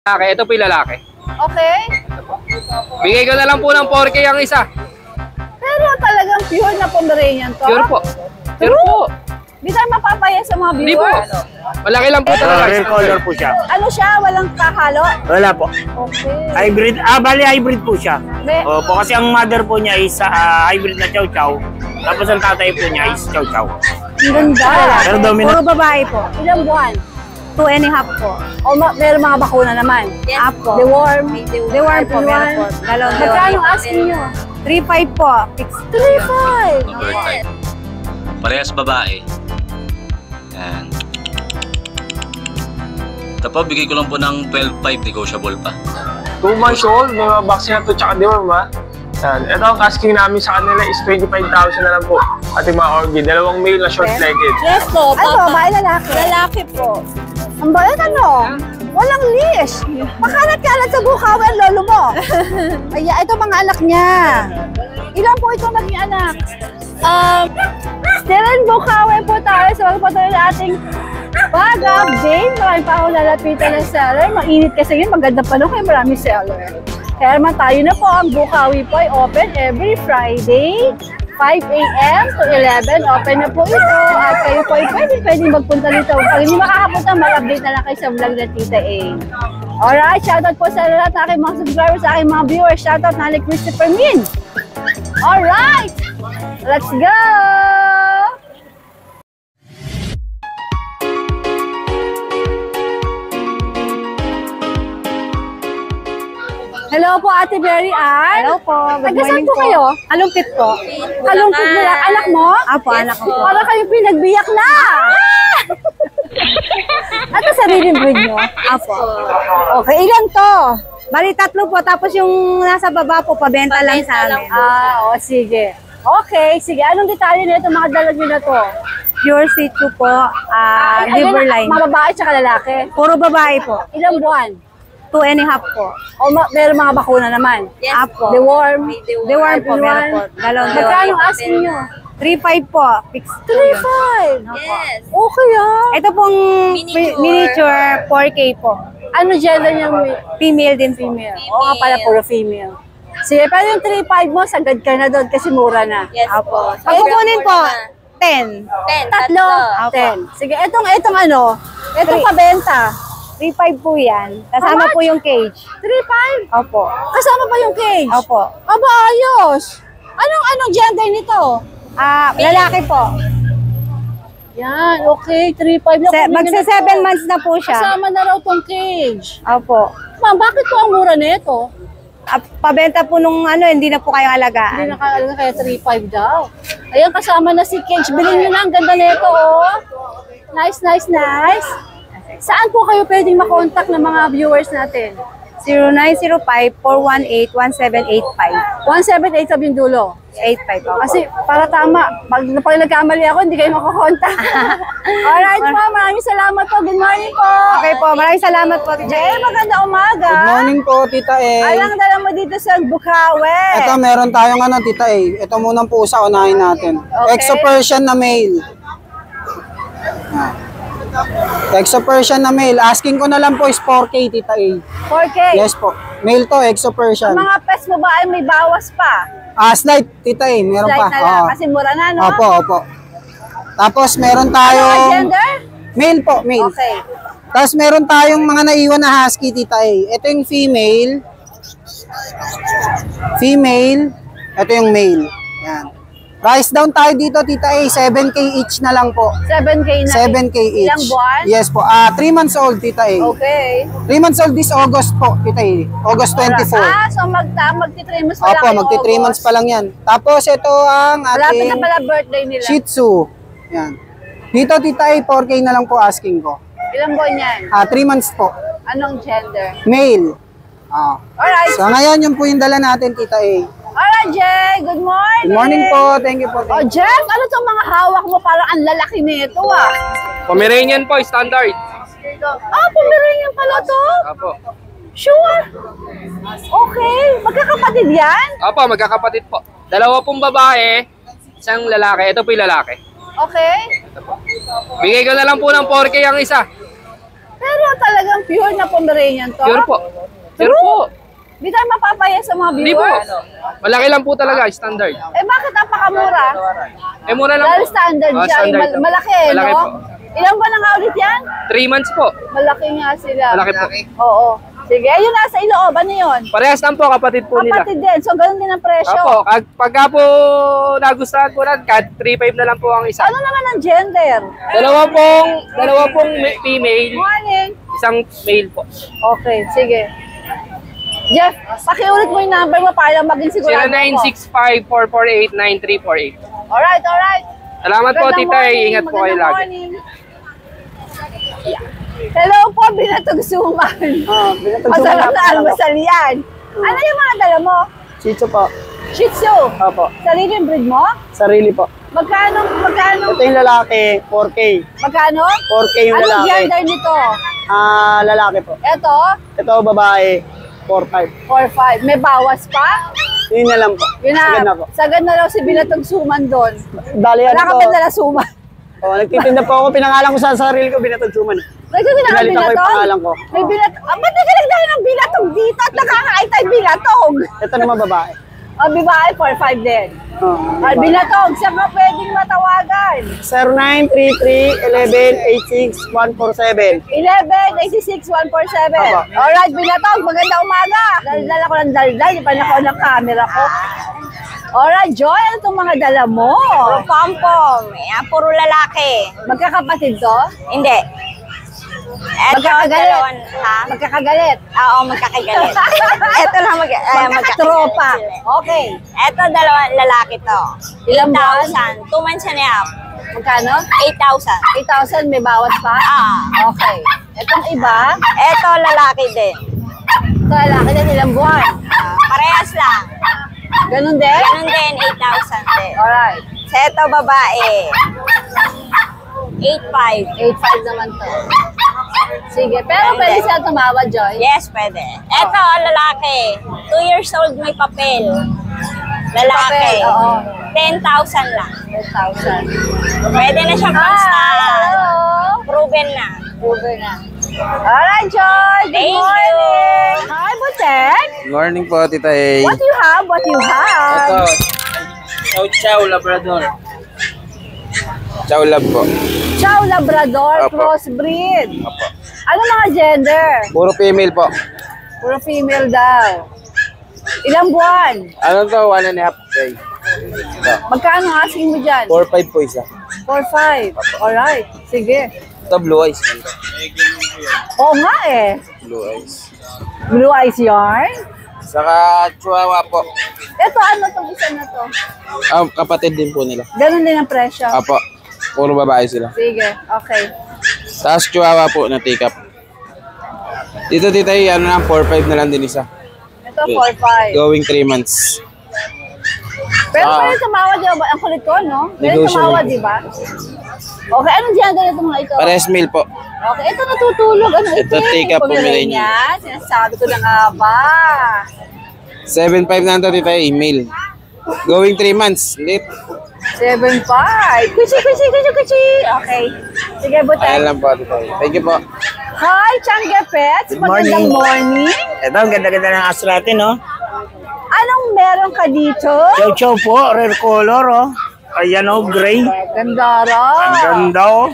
lalaki. Ito po yung lalaki. Okay. Bigay ko na lang po ng 4K ang isa. Pero talagang pure na Pomeranian to. Pure po. Pure po. Di tayo mapapaya sa mga Hindi po. viewers. Malaki lang po talaga. Rare color po siya. Ano siya? Walang kahalo? Wala po. Okay. Hybrid, bali hybrid po siya. May, Opo, kasi ang mother po niya is hybrid na chow chow. Tapos ang tatay po niya is chow chow. ang ganda. Pero dominant. Puro babae po. Ilang buwan? 2.5 po. O meron mga bakuna naman? Yes po. Deworm? Deworm po, meron po. Dalawang Magkano deworm. asking nyo? 3.5 po. Fixed. 3.5. Number 5. Parehas babae. Yan. Tapos bigay ko lang po ng 12.5, negotiable pa. 2 months old, may mga vaccine na to tsaka deworm ha. Yan. Ito ang asking namin sa kanila is 25,000 na lang po. Ating mga organ. Dalawang male na short-legged. Yes po. Ano? Babae lalaki? Lalaki po. Ang bayan ano? Walang leash. Makalat-kalat sa bukaw ang lolo mo. Ay, ito mga anak niya. Ilan po itong naging anak? Still in Bukawi po tayo sa magpatuloy na ating pag-update. Marami pa akong lalapitan ng seller. Mainit kasi yun. Maganda pa kaya marami seller. Kaya naman tayo na po. Ang Bukawi po ay open every Friday. 5 a.m. to 11. Open na po ito. At kayo po ay pwede magpunta dito. Pag hindi makakapunta, mag-update na lang kayo sa vlog na Tita A. Alright, shoutout po sa lahat ng aking mga subscribers, sa aking mga viewers. Shoutout na ni Christopher Min. Alright, let's go! Hello po, Ate Berry Ann. Hello po. Good Taga-saan morning po kayo? Alumpit po. Kalumpit nila. Anak mo? Apo, anak ko po. Para kayong pinagbiyak na. At sa sariling breed nyo? Apo. Okay, ilan to? Bali, 3 po. Tapos yung nasa baba po, pabenta lang sa amin. O sige. Okay, sige. Anong detalye na ito mga dalag nyo na to? Pure C2 po. Liver line. Mga babae tsaka lalaki? Puro babae po. Ilang buwan? 2.5 po. O meron mga bakuna naman? Yes. Apo. Deworm? Deworm po, meron po. Dalawang Magkano deworm. asking nyo? 3.5 po. Fixed. 3.5? Yes. Okay ah. Ito pong miniature 4K po. Ano gender niya? Female din po. Female. Oo nga pala, puro female. Sige, pero yung 3.5 mo, sagad ka na doon kasi mura na. Yes po. Pag kukunin po, 10. Tatlo? Opo. 10. Sige, etong ano? Etong pabenta. 3.5 po yan. Kasama How much? po yung cage. 3.5? Opo. Kasama pa yung cage? Opo. Aba, ayos. Anong gender nito? Lalaki po. Yan, okay. 3.5 na. Magsa 7 months na po siya. Kasama na raw tong cage. Opo. Ma'am, bakit po ang mura nito? Pabenta po nung hindi na po kayo Hindi alagaan. nakakalaga kaya 3.5 daw. Ayan, kasama na si cage. Bilhin nyo na, ang ganda nito, oh. Nice, nice, nice. Saan po kayo pwedeng makontak ng mga viewers natin? 0905-418-1785. 178 sabi yung dulo. 85 po. Kasi para tama, pag nagkamali ako, hindi kayo makukontak. Alright po, maraming salamat po. Good morning po. Okay po, maraming salamat po. Jay, maganda umaga. Good morning po, Tita A. Alang dala mo dito sa Bukawi. Ito, meron tayong Tita A. Ito munang pusa, unahin natin. Okay. Exo Persian na male. Exo Persian na male. Asking ko na lang po is 4K, Tita A. 4K. Yes po. Male to, Exo Persian. Ang mga pets mo ba ay may bawas pa? Slight, Tita A. Meron Slight pa. na lang, Oo. kasi mura na, no? Opo, opo. Tapos meron Ano tayong... ang gender? Male po, male. Okay. Tapos meron tayong mga naiwan na husky, Tita A. Ito yung female. Female. Ito yung male. Yan. Price down tayo dito, Tita A. 7K each na lang po. 7K na. 7K each. Ilang buwan? Yes po. 3 months old, Tita A. Okay. 3 months old this August po, Tita A. August 24. So magti-3 months pa lang. Opo, yung magti 3 months August. pa lang yan. Tapos ito ang Malapit na ating pala birthday nila. Shih Tzu. Yan. Dito, Tita A, 4K na lang po asking ko. Ilang buwan yan? 3 months po. Anong gender? Male. Alright. So ngayon, yun po yung dala natin, Tita A. Alright, Jay. Good morning. Good morning po. Thank you po. Oh, Jeff, ano itong mga hawak mo? Parang ang lalaki nito, ah. Pomeranian po, standard. Pomeranian pala to? Apo. Sure. Okay. Magkakapatid yan? Apo, magkakapatid po. Dalawa pong babae, isang lalaki. Ito po yung lalaki. Okay. Bigay ko na lang po ng 4K ang isa. Pero talagang pure na Pomeranian to? Pure po. Pure po. Di tayo mapapaya sa mga Hindi po. viewers? Malaki lang po talaga, standard. Eh bakit napakamura? Eh, mura lang Dahil po. standard Ah, siya, standard lang. malaki, Malaki no? po. Ilang ba na nga ulit yan? 3 months po. Malaki nga sila. Malaki po. Oo. Sige, ayun nasa Iloob, ano yun? Parehas lang po, kapatid po nila. Kapatid din, so ganun din ang presyo. Opo, pagka po nagustuhan po lang, 3.5 na lang po ang isa. Ano naman ang gender? Dalawa pong female, Morning. isang male po. Okay, sige. Jeff, pakiulit mo yung number mo para maging sigurado ko. 0965-448-9348. Alright, alright. Salamat po, Magandang tita. morning, Ingat po kayo magandang lagi. morning. Hello po, Binatog Suman. Binatog Masarap na almasal yan. Ano yung mga dala mo? Chicho po. Shih Tzu. Opo. Sarili yung breed mo? Sarili po. Magkano? Ito yung lalaki, 4K. Magkano? 4K yung Anong lalaki. gender nito? Lalaki po. Ito, Ito babae, 4-5. 4-5. May bawas pa? Yun na lang po. Yun Sagad na na, po. sagad na raw si Binatog Suman doon. Dali Wala ka ano ba po. dala suman? Oh, nagtitinda po ako. Pinangalan ko sa sarili ko, Binatog Suman. Nagsabi na Pinalitan ko yung pangalan ko. May binatog. Ba't nagkaligdahan ng binatog dito at nakakain tayo binatog? Ito naman babae. Babae, 4-5 din. Binatog, saan ka pwedeng matawagan? 0933-11-86-147. 11-86-147. Aba. Alright, binatog, magandang umaga. Daldal ako ng daldal, di pa nako ng camera ko. Alright, Joy, ano itong mga dala mo? Pompom. Yan, puro lalaki. Magkakapatid to? Hindi. Eto, Magkakagalit? ha? Magkakagalit? Oo, magkakagalit. Eto lang Magkakatropa. Okay. Eto, lalaki to. Ilang buwan? 8,000. 2 months and a half. Magkano? 8,000. 8,000, may bawas pa? Okay. Itong iba, Eto, lalaki din. ito lalaki din ilang buwan. Parehas lang. Ganun din? Ganun din, 8,000 din. Alright. Sa eto, babae. 8,500. 8,500 naman to. Sige, pero pwede siya tumawad, Joy. Yes, pwede. Eto, lalaki. 2 years old, may papel. Lalaki. Papel, oo. 10,000 lang. 10,000. Pwede na siya pang-star. Hello. Proven na. Proven na. Alright, Joy. Good Thank you. morning. Hi, Butek. Good morning po, Tita A. What you have? What you have? Ito, Chow Chow Labrador. Chow Lab po. Chow Labrador Opo. crossbreed. Opo. Ano mga gender? Puro female po. Puro female daw. Ilang buwan? Ano to? 1.5 day. Ito. Magkano asking mo dyan? 4.5 po isa. 4-5. Alright. Sige. Ito, blue eyes. Oo nga eh. Blue eyes. Blue eyes yarn. Saka Chihuahua po. Ito, ano tong isa na to? Kapatid din po nila. Ganun din ang presyo. Apo. Puro babae sila. Sige, okay. Tapos Chihuahua po na take up. Dito, Tita A, ano na, 4.5 na lang din isa. Ito, 4-5. Going 3 months. Pero pwede tumawad, di ba? Ang kulit ko, no? Pwede Negotiable. tumawad, di ba? Okay, anong gender ito mga ito? Pares male po. Okay, ito natutulog. Ano ito? Ito, take up Pomeranian. Sinasabi ko na nga ba? 7.5 na ito, Tita A, male. Going 3 months. Late. 7-5. Kuchi, kuchi, kuchi, kuchi. Okay. Sige, Ayan Butek. lang po, Tita A. Thank you po. Hi, Changge Pets. Good morning. Magandang morning. Ito, ang ganda-ganda ng aso natin, no? Anong meron ka dito? Chow Chow po, rare color, oh. Ayan, oh, gray. Gandara. Ang ganda, oh.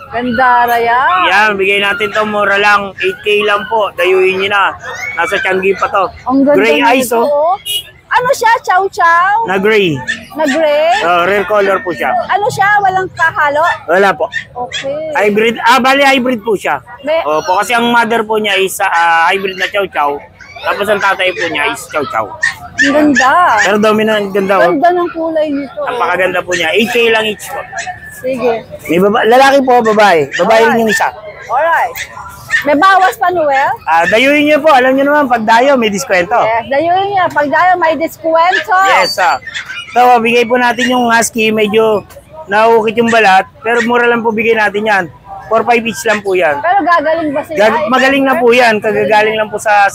Gandara yan. Yan, bigay natin to mura lang. 8K lang po. Dayuhin nyo na. Nasa Changi pa to. Ang ganda Gray eyes, nito. oh. Ano siya? Chow chow? Na gray. Na gray? Rare color po siya. Ano siya? Walang kahalo? Wala po. Okay. Hybrid. Bali hybrid po siya. May, Opo, kasi ang mother po niya is hybrid na Chow Chow. Tapos ang tatay po niya is Chow Chow. ang ganda. Pero dominant, ganda, oh. Ganda ng kulay nito. Napakaganda po niya. 8K lang each po. Sige. May lalaki po, babae. Babae rin yung isa. Alright. May bawas pa, Noel? Dayuhin niyo po. Alam niyo naman, pag dayo, may diskwento. Yes. Dayuhin niya. Pag dayo may diskwento. Yes, So, bigay po natin yung husky. Medyo naukit yung balat. Pero mura lang po bigay natin yan. 4-5 each lang po yan. Pero gagaling ba sila? Magaling na po yan. Kagagaling lang po sa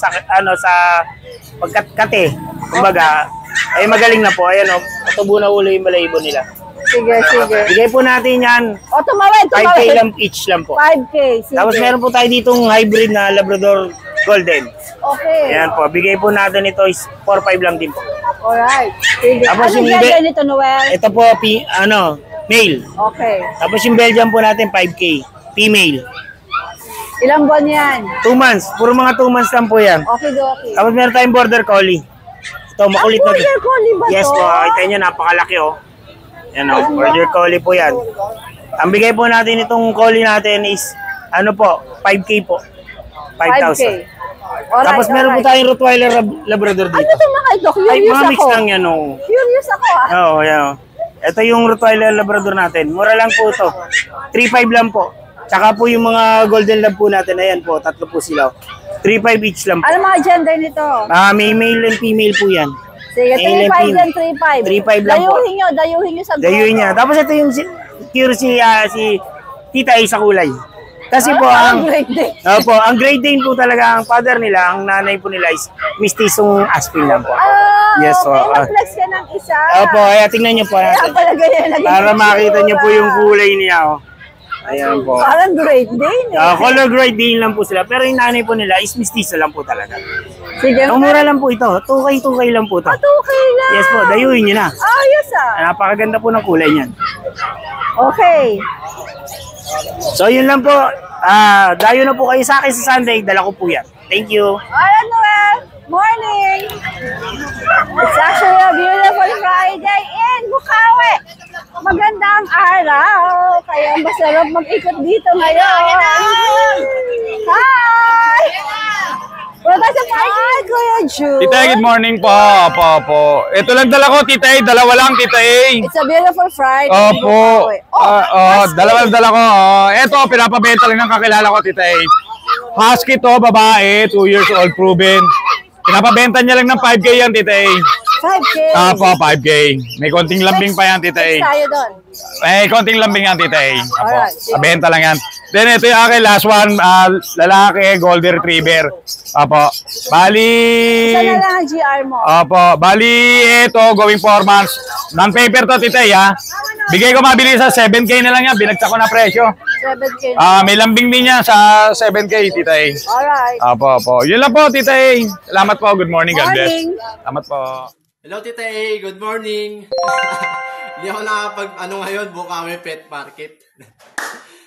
pagkate. Kumbaga, ay magaling na po. Ayan o, katubo na ulo yung balahibo nila. Sige, sige. Bigay po natin yan. O, tumawid, 5K tumawid. lang each lang po. 5K, sige. Tapos meron po tayo ditong hybrid na Labrador Golden. Okay. Ayan po, bigay po natin ito is 4-5 lang din po. Alright. Sige. Tapos Anong yung gender nito, Noel? Ito po, male. Okay. Tapos yung Belgian po natin, 5K. Female. Ilang buwan yan? 2 months. Puro mga 2 months lang po yan. Okay, okay. Tapos meron tayong Border Collie. Ito, makulit na. Border Collie ba Yes to? po, kita nyo, napakalaki oh. Yan oh, Border Collie po yan. Ang bigay po natin itong Collie natin is, ano po, 5K po. 5,000. Alright, Tapos meron po tayong Rottweiler Labrador dito. Ano ito mga ito? Ay, Curious mga mix ako. lang yan oh. Curious ako ah. Oo, yan oh. Ito yung Rottweiler Labrador natin. Mura lang po ito. 3,500 lang po. Tsaka po yung mga Golden Lab po natin. Ayan po, tatlo po sila. 3,500 each lang po. Ano mga gender nito? May male and female po yan. Sige, Male and 3.5 female. yan, 3.5. 3.5 lang po. Dayuhin nyo sa Dayuin niya. Tapos ito yung si Tita A sa kulay. Kasi po ang great day. Opo, ang Great Dane po talaga ang father nila, ang nanay po nila is mistisong Aspin lang po. Yes, okay. po. Mag-flex ka ng isa. Opo, kaya tingnan niyo po Kaya natin. pala ganyan. naging Para makita niyo po yung itsura. kulay niya. Oh. Ayan po. Parang great day. Color Great Dane lang po sila. Pero yung nanay po nila is mistiso lang po talaga. Sige. Ang mura lang po ito. 2K lang po ito. 2K lang. Yes po, dayuhin niyo na. Ayos ah. Napakaganda po ng kulay niyan. Okay. So yun lang po. Dayo na po kayo sa akin sa Sunday. Dala ko po yan. Thank you. Alright, Noel. Morning. It's actually a beautiful Friday in Bukawi. Magandang araw. Kaya masarap mag-ikot dito ngayon. Hi! Wala tayo sa party. Hi, Kuya Jude. Tita, good morning po. Opo. Ito lang dala ko, Tita A. Dalawa lang, Tita A. It's a beautiful Friday in Opo. Bukawi. Dalawa lang dala ko. Ito, pinapabenta lang ng kakilala ko, Tita A. Husky to, babae, 2 years old, proven. Pinapabenta niya lang ng 5K yan, Tita A. 5K. Opo, 5K. May konting lambing pa yan, Tita A. Next tayo doon. Konting lambing yan, Tita A. Opo, Alright. pabenta lang yan. Then, ito yung akin, last one, lalaki, golden retriever. Opo. Bali... Isa na lang ang GR mo. Opo, bali ito, going 4 months. Non-paper to, Tita A. Bigay ko mabili sa 7K na lang yan. Binagsak ko na presyo. 7K. May lambing din yan sa 7K, Tita A. Alright. Opo. Yun lang po, Tita A. Salamat po. Good morning, God bless. Morning. Salamat po. Hello, Tita A. Good morning. Hindi ako nakapag, ngayon, Bukawi Pet Market.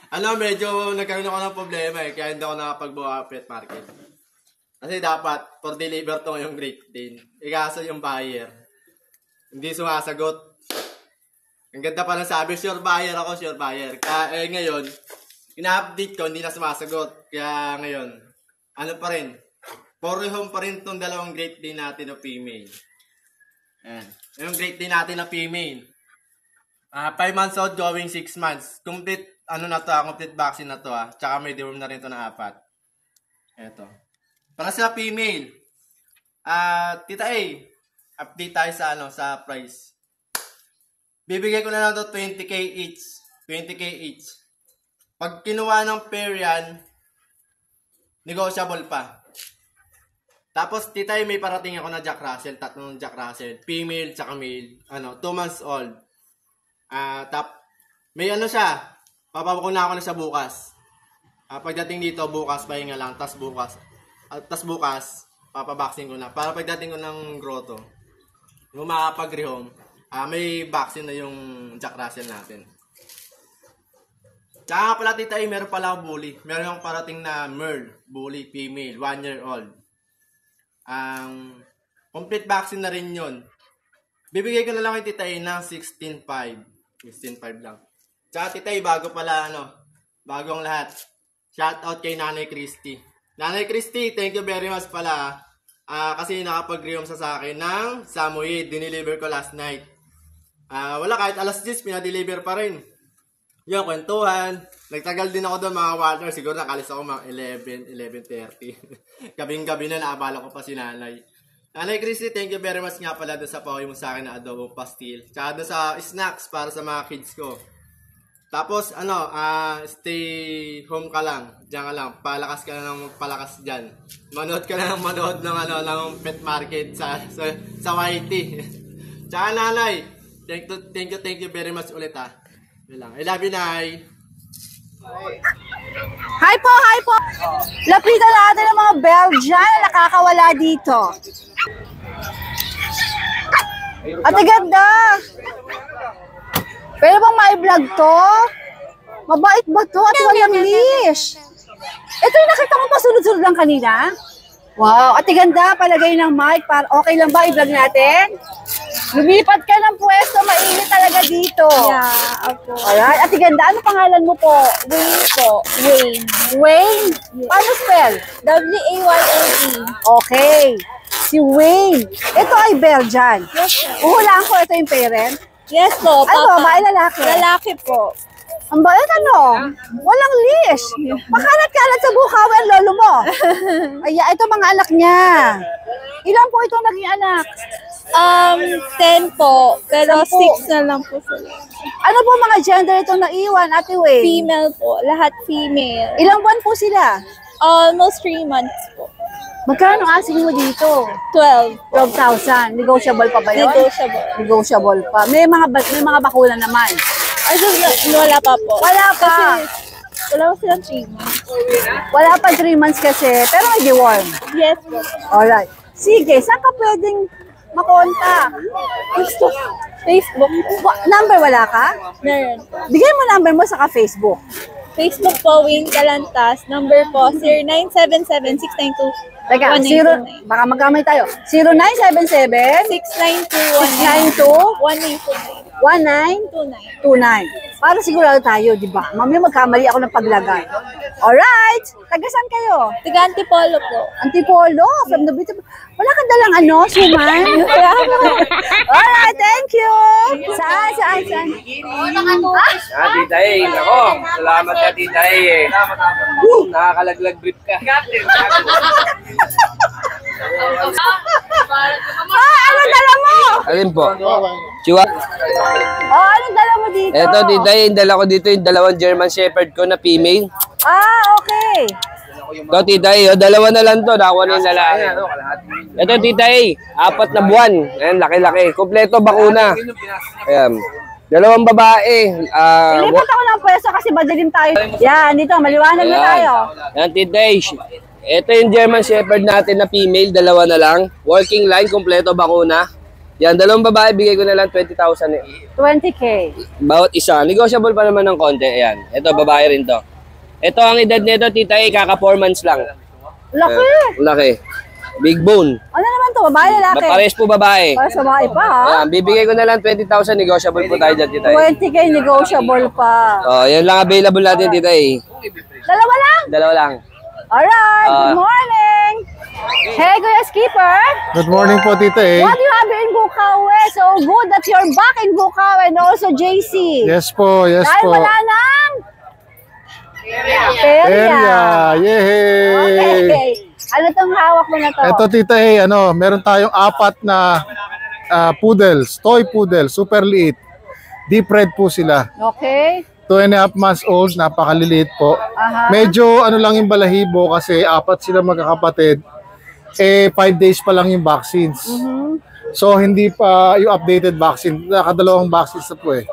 Medyo nagkaroon ako ng problema kaya hindi ako nakapag-Bukawi Pet Market. Kasi dapat, for deliver to ngayong Great Dane. Kaso yung buyer, hindi sumasagot. Ang ganda pa lang sabi, sure buyer ako, sure buyer. Kaya ngayon, ina-update ko, hindi na sumasagot. Kaya ngayon, pa rin, for home pa rin itong dalawang Great Dane natin na female. Ayan. Yung Great Dane natin na female. 5 months old, going 6 months. Complete, complete vaccine na to Tsaka may deworm na rin to na 4. Eto. Para sa female, Tita A, update tayo sa price. Bibigay ko na lang to 20K each. 20K each. Pag kinuha ng pair yan, negotiable pa. Tapos, Tita A, may parating ako na Jack Russell, 3 Jack Russell, female tsaka male, 2 months old. May siya, papabukuna ako na siya bukas. Pagdating dito, bukas, pahinga lang, tas bukas, papabaksin ko na. Para pagdating ko ng grotto, yung makapag-rehome, may vaccine na yung Jack Russell natin. Tsaka pala, Tita A, meron pala akong bully. Meron akong parating na Merle, bully, female, 1 year old. Complete vaccine na rin yun. Bibigay ko na lang kay Tita A ng 16.5. 16.5 lang. Tsaka Tita A, bago ang lahat. Shout out kay Nanay Christy. Nanay Christy, thank you very much pala. Kasi nakapag-rehome sa akin ng Samoyed. Dineliver ko last night. Wala, kahit alas 10, pinadeliver pa rin. Yung kwentuhan. Nagtagal din ako doon mga water. Siguro nakalis ako mga 11:30. Gabing-gabi na naabala ko pa si Nanay. Nanay Christy, thank you very much nga pala doon sa pauwi mo sa akin na adobo pastil. Tsaka doon sa snacks para sa mga kids ko. Tapos, stay home ka lang. Diyan ka lang. Palakas ka na ng palakas dyan. Manood ka na ng ng pet market sa YT. Tsaka Nanay, Thank you very much ulit ha. Yun lang. I love you, Nay. Hi po, hi po. Lapitan natin ang mga Belgian na nakakawala dito. Ate ganda. Pero bang ma-vlog to? Mabait ba to? At walang leash. Ito yung nakita mo pa sunod-sunod lang kanina? Wow, ate ganda, palagay ng mic. Okay lang ba i-vlog natin? Lumipat ka ng pwesto, mainit talaga dito. Yeah, ako. Alright, ate ganda, ano pangalan mo po? Wayne po. Wayne. Wayne? Paano spell? W-A-Y-N-E. Okay. Si Wayne. Ito ay Belgian. Yes, po. Uhulaan ko, ito yung parent. Yes po, Ano, papa. babae, lalaki? Lalaki po. Ang bait ano? Walang leash. Pakalat-kalat sa bukaw ang lolo mo. Ay, ito mga anak niya. Ilan po ito naging anak? 10 po. Pero 10 6 na lang po sila. Ano po mga gender itong naiwan, Ate Wayne? Female po. Lahat female. Ilang buwan po sila? Almost 3 months po. Magkano asking mo dito? 12. 12,000. Negotiable pa ba yun? Negotiable. Negotiable pa. May mga bakuna naman. Ay, wala pa po. Wala pa. Kasi wala pa silang 3 months. Wala pa 3 months kasi. Pero may deworm. Yes po. Alright. Sige, saan ka pwedeng makontak? Facebook. Number wala ka? Meron po. Bigay mo number mo saka Facebook. Facebook po, Wayne Calantas. Number po, 0977-692. Teka, baka magkamay tayo. 0977 692 692 1929. Para sigurado tayo, di ba? Mamaya magkamali ako ng paglagay. Alright! Taga-saan kayo? Taga Antipolo po. Antipolo? From the beautiful... Wala kang dalang ano, suman? Alright, thank you! Saan? Tita A, nako. Salamat ka, Tita A eh. Nakakalaglag brief ka. Ano dala mo? Alin po? Chihuahua. Anong dala mo dito? Eto, Tita A, yung dala ko dito yung dalawang German Shepherd ko na female. Okay. Ito, Tita A, dalawa na lang to. Nakuha na yung lalaki. Ito, Tita A, 4 na buwan. Ayan, laki-laki. Kompleto, bakuna. Ayan. Dalawang babae. Ilipat ako ng pwesto kasi madilim tayo. Yan, dito, maliwanag na tayo. Yan, Tita A. Ito yung German Shepherd natin na female, dalawa na lang. Working line, kompleto, bakuna. Yan, dalawang babae, bigay ko na lang 20,000 eh. 20K. Bawat isa. Negotiable pa naman ng konti. Ayan. Ito, babae rin to. Ito, ang edad nito, Tita A, kaka 4 months lang. Laki. Laki. Big bone. Ano naman to? Babae, lalaki? Pares po babae. Para sa babae pa, ha? Ayan, bibigay ko na lang 20,000. Negotiable po tayo dyan, Tita A. 20K negotiable pa. Oh, yan lang available natin, Tita A. Dalawa lang? Dalawa lang. Alright, good morning! Hey, Kuya Skipper! Good morning po, Tita A. What do you have in Bukawi? So good that you're back in Bukawi and also JC. Yes po, yes Dahil po. wala nang Area. Yay! Okay. Ano tong hawak mo na to? Ito, Tita A, meron tayong 4 na poodles, toy poodle, super liit. Deep red po sila. Okay. 2.5 months old, napakaliliit po. Aha. Medyo lang yung balahibo kasi 4 sila magkakapatid. 5 days pa lang yung vaccines. So hindi pa yung updated vaccine, nakadalawang vaccines na po eh.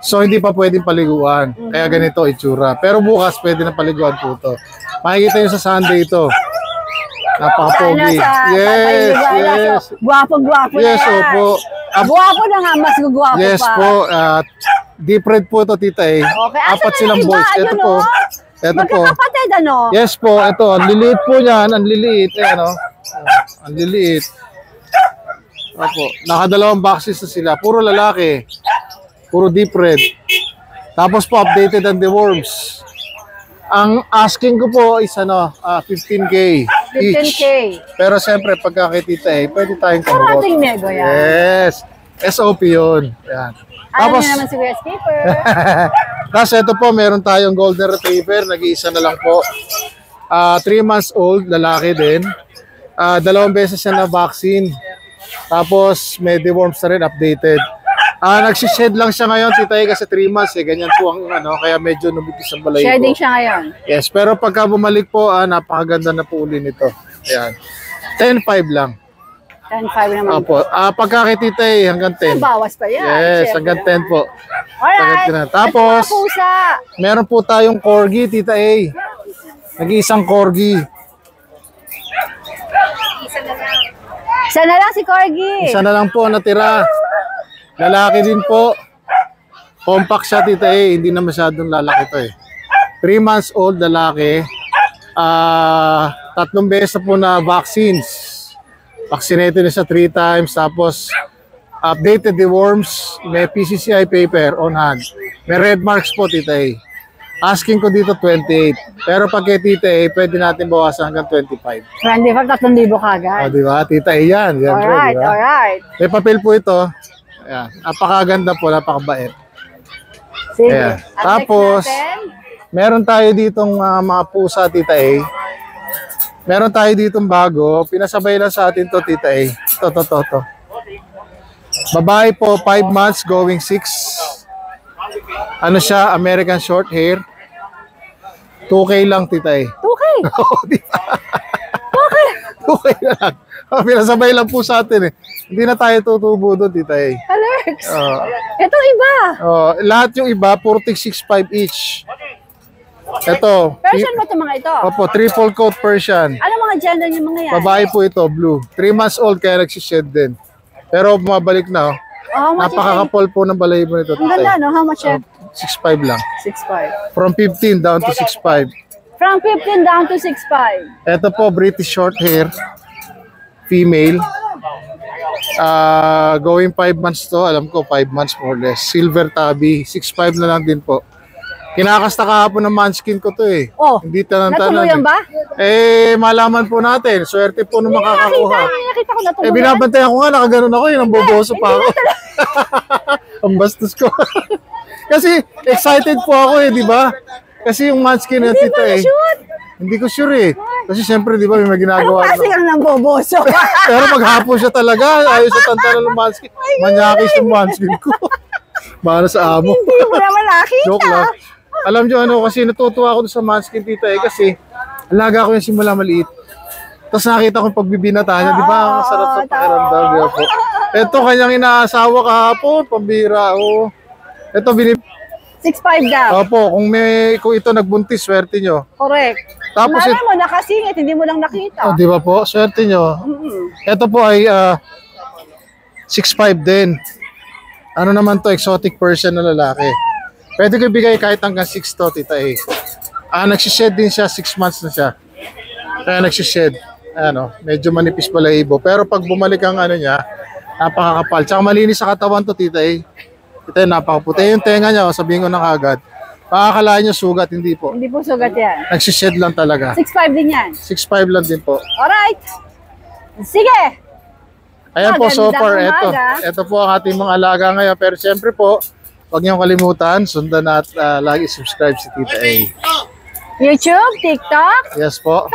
So hindi pa pwedeng paliguan. Kaya ganito itsura. Pero bukas pwede na paliguan po ito. Makikita nyo sa Sunday ito. Napaka-pogi. Yes. Guwapo-guwapo na Yes, yan. opo. Guwapo na nga, mas guwapo Yes pa. po. Deep red po ito, Tita A. Okay. 4 silang boys. Ito po. Ito po. Magkakapatid, ano? Yes po, ito. Ang liliit po niyan. Ang liliit. Ayan, ang liliit. Opo. Nakadalawang boxes na sila. Puro lalaki. Puro deep red. Tapos po, updated ang deworms. Ang asking ko po is 15K each. 15K. Pero siyempre, pagka kay Tita A, pwede tayong kumugot. Parating nego yan. Yes. SOP yun. Ayan. Alam niyo naman si Kuya Skipper. Tapos ito po, meron tayong Golden Retriever. Nag-iisa na lang po. 3 months old, lalaki din. 2 beses siya na vaccine. Tapos may deworms na rin, updated. Nagsished lang siya ngayon, Tita A, kasi 3 months eh. Ganyan po ang kaya medyo numipis ang balahibo. Shedding siya ngayon. Yes, pero pagka bumalik po, napakaganda na po uli nito. Ayan. 10.5 lang. 10.5 naman. Opo. Pagka kay Tita A, hanggang 10. Bawas pa yan. Yes, Siyempre. hanggang 10 po. Alright. Tapos, At mga pusa. meron po tayong corgi, Tita A. Nag-iisang corgi. Isa na lang si Corgi. Isa na lang po natira. Lalaki din po. Compact siya, Tita A. Hindi na masyadong lalaki to eh. 3 months old, lalaki. 3 beses na po na vaccines. Vaccinated na siya 3 times. Tapos, updated the worms. May PCCI paper on hand. May red marks po, Tita A. Asking ko dito 28. Pero pag kay Tita A, pwede natin bawasan hanggang 25. 25, 3,000 kagad. Di ba? Tita A yan. Alright, alright. May papel po ito. Ayan. Napakaganda po, napakabait. Sige. Ayan. At Tapos, next natin. meron tayo ditong mga pusa, Tita A. Meron tayo ditong bago. Pinasabay lang sa atin to, Tita A. Ito. Babae po, 5 months, going 6. Ano siya? American short hair. 2K lang, Tita A. 2K? Oo, di ba? 2K na lang. Pinasabay lang po sa atin eh. Hindi na tayo tutubo doon, Tita A. Alex! Ito iba. Lahat yung iba, 46.5 each. Ito. Persian mo ito mga ito? Opo, triple coat Persian. Ano mga gender yung mga yan? Babae po ito, blue. 3 months old kaya nagsished din. Pero bumabalik na. How much Napakakapol po ng balahibo nito. Ang ganda, no? How much yan? 6.5 lang. 6.5. From 15 down to 6.5. From 15 down to 6.5. Ito po, British short hair. Female. Going 5 months to. Alam ko, 5 months more or less. Silver tabby. 6.5 na lang din po. Kinakasta kahapon ng manskin ko to eh. Oh, hindi tanan-tanan. natuluyan ba? Malaman po natin. Swerte po nung makakakuha. Nakita ko natuluyan. Binabantayan ko nga, nakaganon ako. Yung boboso pa ako. Ang bastos ko. Kasi excited po ako eh, di ba? Kasi yung manskin ng tita eh. Hindi ko sure eh. Kasi syempre, di ba, may ginagawa. Ano kasi kang nang boboso? Pero maghapon siya talaga. Ayos sa tantanan ng manskin. Manyakis yung manskin ko. Para sa amo. Hindi mo naman nakita. Joke lang. Alam nyo ano, kasi natutuwa ako sa manskin tita eh. Kasi alaga ko yung simula maliit. Tapos nakita ko yung pagbibinata niya. Di ba? Ang sarap sa pakiramdam. Di ba po? Ito kanyang inaasawa kahapon. Pambira. Oh. Ito 6.5 daw. Opo, kung ito nagbuntis, swerte nyo. Correct. Tapos Malay mo, nakasingit, hindi mo lang nakita. di ba po? Swerte nyo. Ito po ay 6.5 din. Ano naman to, exotic Persian na lalaki. Pwede ko ibigay kahit hanggang 6 to, tita eh. Nagsished din siya, 6 months na siya. Kaya nagsished. Ano, medyo manipis balahibo. Pero pag bumalik ang ano niya, napakakapal. Tsaka malinis sa katawan to, tita eh. Ito yung napakaputi. Yung tenga niya, sabihin ko na kagad. Pakakalaan niyo sugat, hindi po. Hindi po sugat yan. Nagsished lang talaga. 6.5 din yan. 6.5 lang din po. Alright. Sige. Ayan po, so far, umaga. ito po ang ating mga alaga ngayon. Pero siyempre po, huwag niyong kalimutan, sundan at lagi subscribe si Tita A. YouTube, TikTok, Yes po.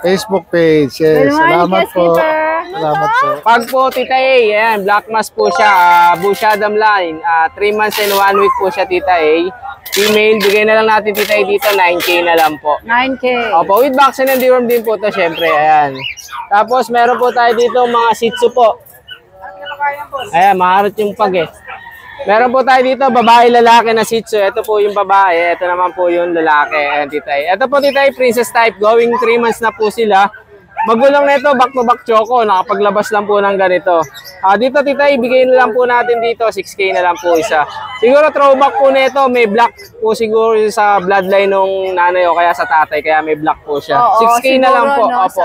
Facebook Page. Yes. Good morning, Salamat po. Keeper. Salamat po. Pag po, Tita A, ayan, black mask po siya, Bushadam line. 3 months and 1 week po siya, Tita A. Female, bigay na lang natin, Tita A, dito, 9K na lang po. 9K. Opo, with vaccine and deworm din po to, syempre, ayan. Tapos, meron po tayo dito mga Shih Tzu po. Ayan, maharot yung pag eh. Meron po tayo dito, babae, lalaki na Shih Tzu. Ito po yung babae, ito naman po yung lalaki. Ayan, Tita A. Ito po, Tita A, princess type. Going 3 months na po sila. Magulang na ito, back to back choco. Nakapaglabas lang po ng ganito. Dito, Tita A, ibigay na lang po natin dito. 6K na lang po isa. Siguro throwback po nito, may black po siguro sa bloodline ng nanay o kaya sa tatay. Kaya may black po siya. Oo, 6K na lang po. siguro, no, Opo.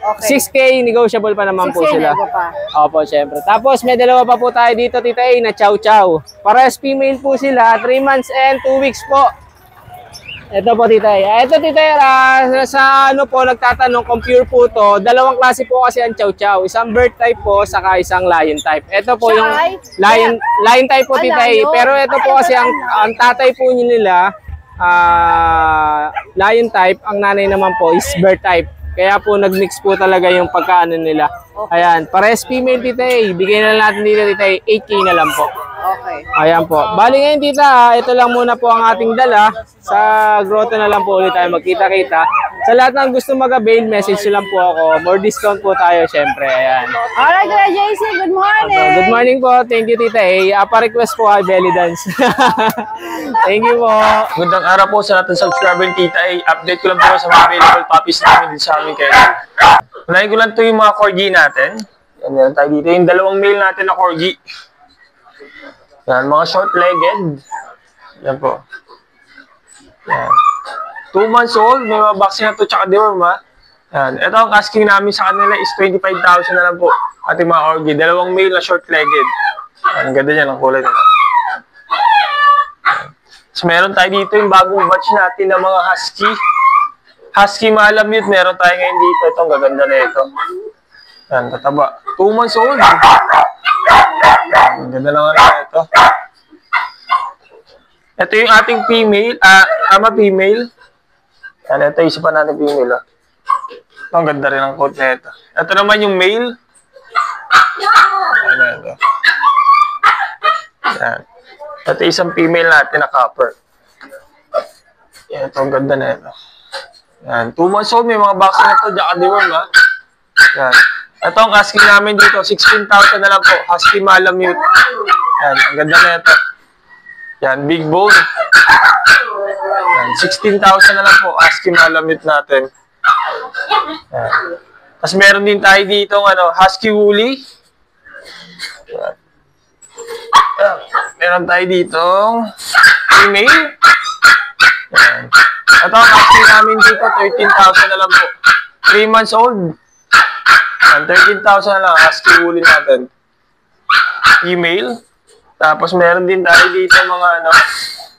Okay. 6K, negotiable pa naman 6K po sila. nego pa. Opo, syempre. Tapos may dalawa pa po tayo dito, Tita A, na chow chow. Parehas female po sila, 3 months and 2 weeks po. Ito po, Tita A. Ito, Tita A, sa ano po, nagtatanong kung pure po to, dalawang klase po kasi ang chow chow. Isang bird type po, saka isang lion type. Ito po yung lion type po, Tita A. Pero ito po kasi ang tatay po nila, lion type, ang nanay naman po is bird type. Kaya po nag-mix po talaga yung pagkaano nila. Ayan, pares female, Tita A. Bigay na natin dito, Tita A, 8K na lang po. Okay. Ayan po. Bali ngayon, Tita, ito lang muna po ang ating dala. Sa grotto na lang po ulit tayo magkita-kita. Sa lahat ng gusto mag-avail, message nyo lang po ako. More discount po tayo, syempre. Ayan. Alright, Kuya JC, good morning. Good morning po. Thank you, Tita A. Pa-request po kay Belly Dance. Thank you po. Magandang araw po sa natin subscriber ni Tita A. Update ko lang po sa mga available puppies namin din sa amin kayo. Unahin ko lang ito yung mga corgi natin. Yan, meron tayo dito. Yung dalawang male natin na corgi. Yan, mga short-legged. Yan po. Yan. 2 months old, may mga vaccine na ito, tsaka deworm, ha? Yan. Ito ang asking namin sa kanila is 25,000 na lang po. Ating mga corgi. Dalawang male na short-legged. Yan, ganda niya ng kulay nila. So, meron tayo dito yung bagong batch natin ng mga husky. Husky Malamute, meron tayo ngayon dito. Ito, ang gaganda na ito. Yan, tataba. 2 months old. Ang ganda na nga ito. Ito yung ating female, female. Yan, ito isa pa natin female. Oh. Ito, ang ganda rin ang coat na ito. Ito naman yung male. Yan, ito. Yan. Ito isang female natin na copper. Yan, ito ang ganda na ito. Yan, 2 months old, may mga vaccine na ito. Jaka deworm, ha. Yan. Ito ang asking namin dito, 16,000 na lang po. Husky Malamute. Yan, ang ganda na ito. Yan, big bone. Yan, 16,000 na lang po. Husky Malamute natin. Yan. Tapos meron din tayo dito, Husky Woolly. Yan. Yan. Meron tayo dito, female. Yan. Ito ang asking namin dito, 13,000 na lang po. 3 months old. 13,000 na lang, Husky Woolly natin. Female. Tapos meron din tayo dito mga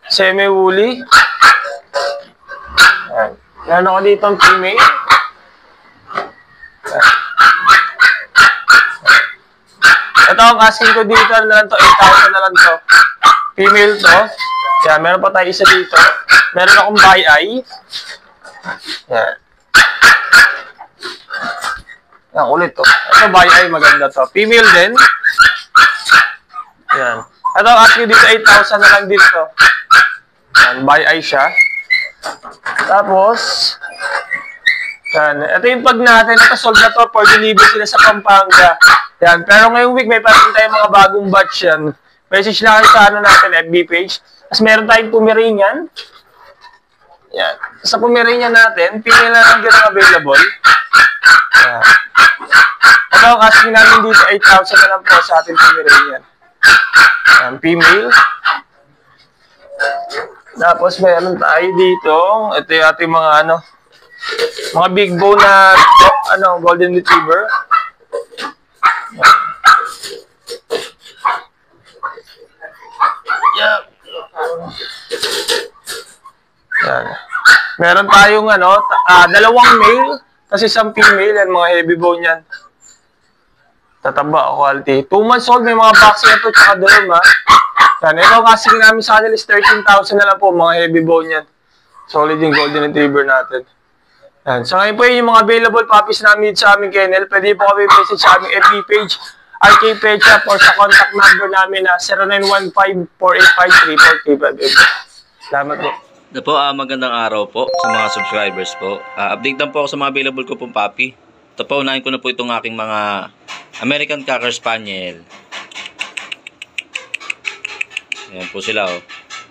semi-woolly. Meron ako dito ang female. Ito ang asking ko dito na lang to, 8,000 na lang to. Female to. Yan, meron pa tayo isa dito. Meron akong bi-eye. Yan. Yan, ulit to. Ito, bi-eye, maganda to. Female din. Yan. Ito, asking dito, 8,000 na lang dito. Yan, bi-eye siya. Tapos, yan. Ito yung pag natin. Ito, sold na to. For delivery sila sa Pampanga. Yan. Pero ngayong week, may parating tayong mga bagong batch yan. Message lang kayo sa natin, FB page. Tapos meron tayong Pomeranian. Yan. Sa Pomeranian natin, pinili na lang ganun available. Yan. Ito ang asking namin dito, 8,000 na lang po sa ating Pomeranian. Yan, female. Tapos meron tayo dito, ito yung ating mga mga big bone na golden retriever. Yan. Yan. Meron tayong dalawang male, kasi isang female, yan mga heavy bone yan. Tataba, quality. 2 months old, may mga vaccine na ito, tsaka deworm, ha. Yan, ito ang asking namin sa kanila is 13,000 na lang po, mga heavy bone yan. Solid yung golden retriever natin. Yan. So ngayon po yung mga available puppies namin sa aming kennel. Pwede po kami message sa aming FB page, RK Pet Shop, or sa contact number namin na 0915-4853-435. Salamat po. Ito po, magandang araw po sa mga subscribers po. Update lang po ako sa mga available ko pong puppy. Ito po, unahin ko na po itong aking mga American Cocker Spaniel. Ayan po sila, oh.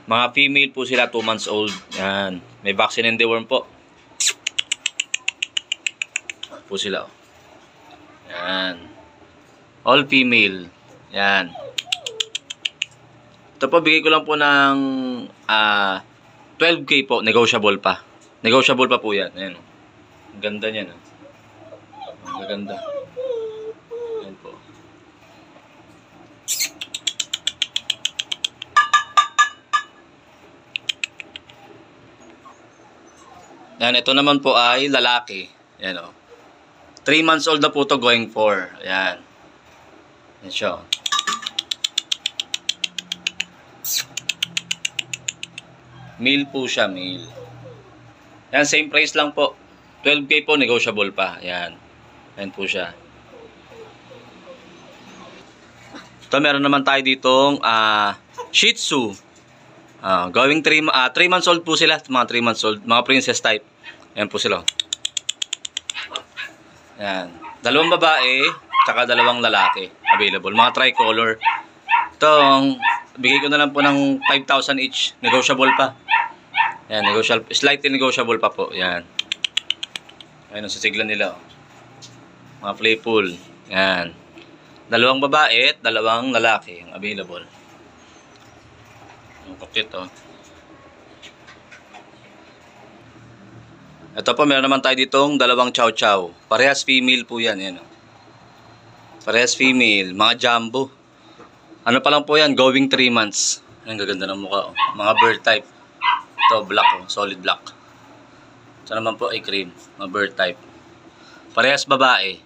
Mga female po sila, 2 months old. Yan. May vaccine and deworm po. Po sila, oh. Yan. All female. Yan. Ito po, bigay ko lang po ng 12K po. Negotiable pa. Negotiable pa po yan. Ayan. Ang ganda niyan. Ang ganda. Ayan po. Yan, ito naman po ay lalaki. Yan, o. 3 months old na po to, going 4. Yan. Yan siya. Male po siya, male. Yan, same price lang po. 12K po, negotiable pa. Yan. Yan po siya. Ito, meron naman tayo ditong Shih Tzu. Going 3 months old po sila. Mga 3 months old. Mga princess type. Yan po sila. Yan. Dalawang babae, tsaka dalawang lalaki available. Mga tricolor. Itong, bigay ko na lang po ng 5,000 each. Negotiable pa. Yan, slightly negotiable pa po. Yan. Ayun, sa sigla nila. Mga playful. Yan. Dalawang babae at dalawang lalaki ang available. Ang cute, oh. Ito po, meron naman tayo ditong dalawang chow chow. Parehas female po yan. Yan, oh. Parehas female. Mga jumbo. Ano pa lang po yan? Going 3 months. Ang gaganda ng mukha, oh. Mga bird type. Ito, black, oh. Solid black. Ito naman po ay cream. Mga bird type. Parehas babae.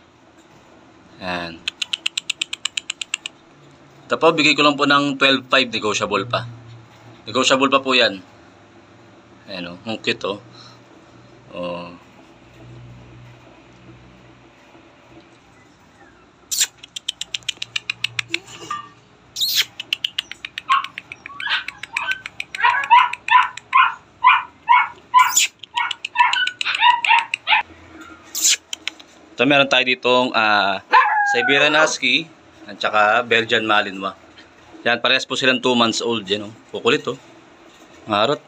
Yan. Ito po, bigay ko lang po ng 12,500. Negotiable pa. Negotiable pa po yan. Ayan, oh. Ang cute, oh. Oh. Ito, meron tayo ditong Siberian Husky at saka Belgian Malinois. Yan, parehas po silang 2 months old. Yan, oh. Kukulit, oh. Marot.